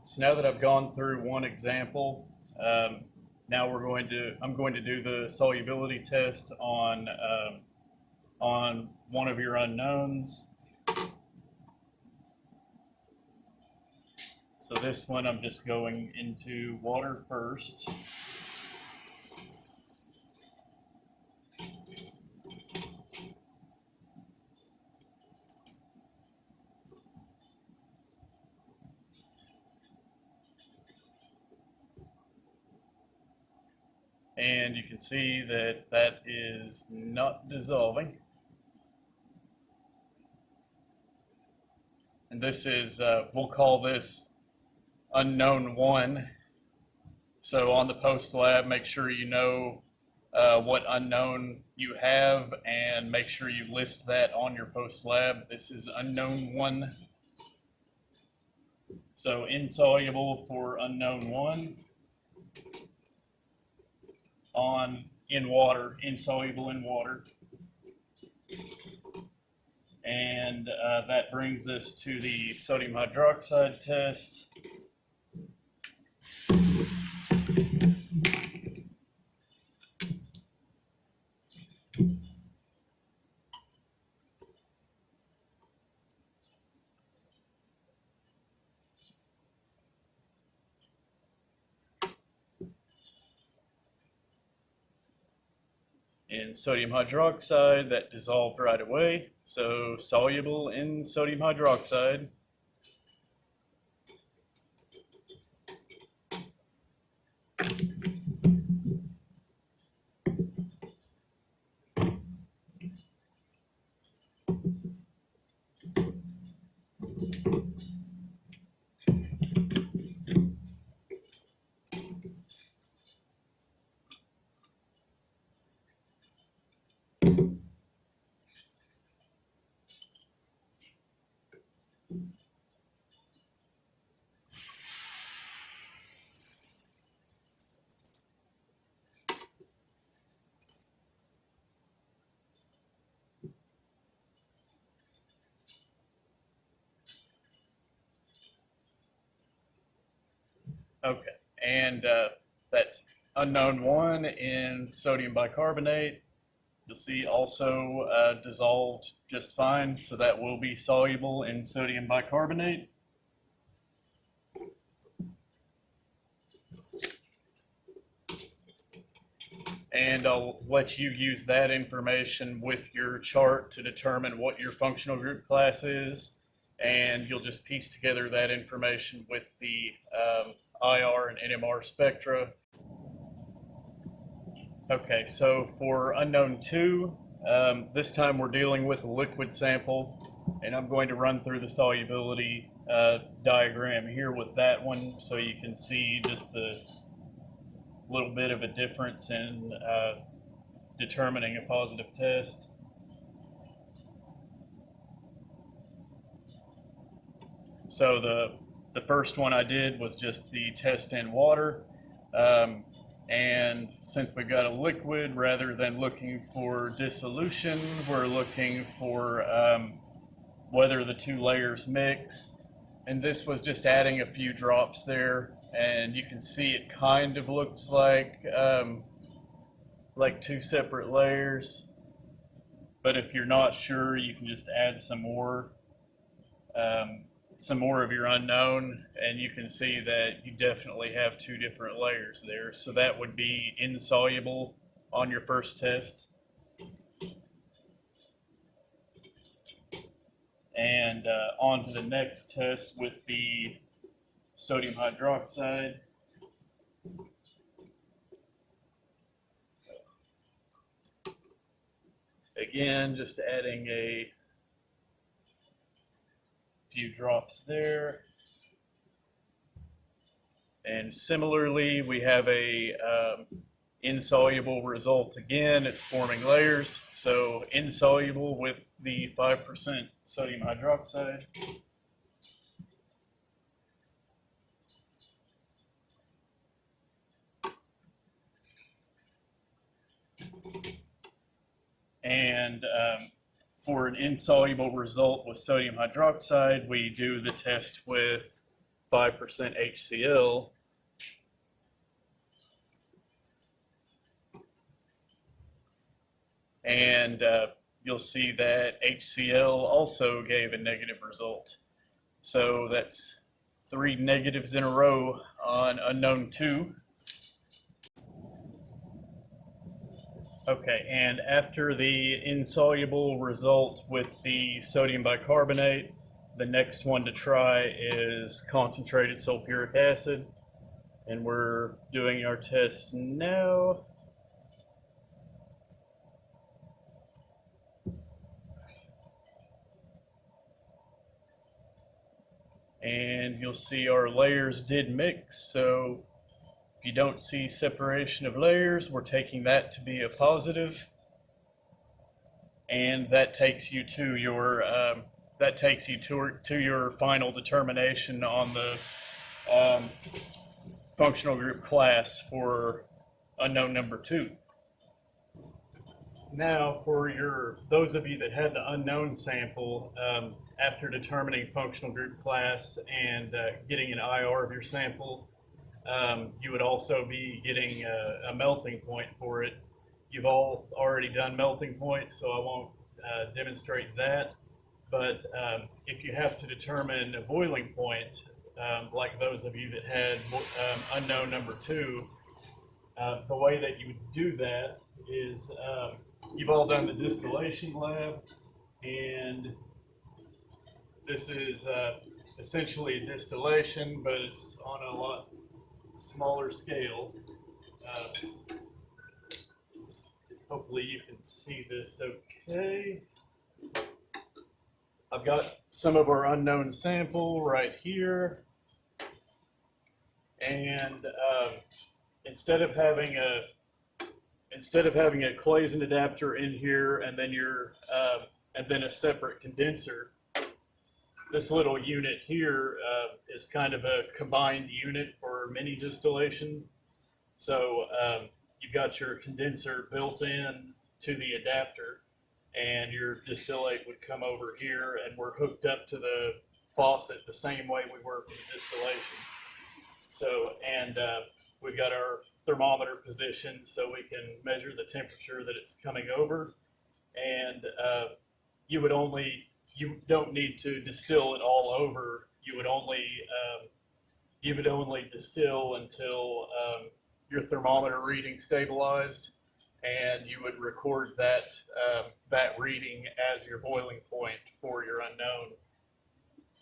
So now that I've gone through one example, now I'm going to do the solubility test on one of your unknowns. So this one, I'm just going into water first. And you can see that that is not dissolving. And this is, we'll call this unknown 1. So on the post lab, make sure you know what unknown you have and make sure you list that on your post lab. This is unknown 1. So insoluble for unknown 1 in water, insoluble in water. And that brings us to the sodium hydroxide test. In sodium hydroxide, that dissolved right away, so soluble in sodium hydroxide. Okay, and that's unknown 1 in sodium bicarbonate. You'll see also dissolved just fine, so that will be soluble in sodium bicarbonate. And I'll let you use that information with your chart to determine what your functional group class is, and you'll just piece together that information with the IR and NMR spectra. Okay, so for unknown 2, this time we're dealing with a liquid sample, and I'm going to run through the solubility diagram here with that one so you can see just the little bit of a difference in determining a positive test. So the first one I did was just the test in water. And since we've got a liquid, rather than looking for dissolution, we're looking for whether the 2 layers mix. And this was just adding a few drops there. And you can see it kind of looks like 2 separate layers. But if you're not sure, you can just add some more of your unknown, and you can see that you definitely have 2 different layers there. So that would be insoluble on your first test. And on to the next test with the sodium hydroxide. Again, just adding a few drops there. And similarly, we have a insoluble result again. It's forming layers. So insoluble with the 5% sodium hydroxide. And for an insoluble result with sodium hydroxide, we do the test with 5% HCl. And you'll see that HCl also gave a negative result. So that's 3 negatives in a row on unknown 2. Okay, and after the insoluble result with the sodium bicarbonate, the next one to try is concentrated sulfuric acid. And we're doing our test now. And you'll see our layers did mix, so if you don't see separation of layers, we're taking that to be a positive, and that takes you to your final determination on the functional group class for unknown number 2. Now, for those of you that had the unknown sample, after determining functional group class and getting an IR of your sample, you would also be getting a melting point for it. You've all already done melting point, so I won't demonstrate that. But if you have to determine a boiling point, like those of you that had unknown number 2, the way that you would do that is you've all done the distillation lab, and this is essentially a distillation, but it's on a lot smaller scale. Hopefully you can see this okay. I've got some of our unknown sample right here, and instead of having a Claisen adapter in here and then a separate condenser, this little unit here is kind of a combined unit for mini distillation. So you've got your condenser built in to the adapter, and your distillate would come over here, and we're hooked up to the faucet the same way we were for the distillation. So, and we've got our thermometer positioned so we can measure the temperature that it's coming over, and you don't need to distill it all over. You would only distill until your thermometer reading stabilized, and you would record that reading as your boiling point for your unknown.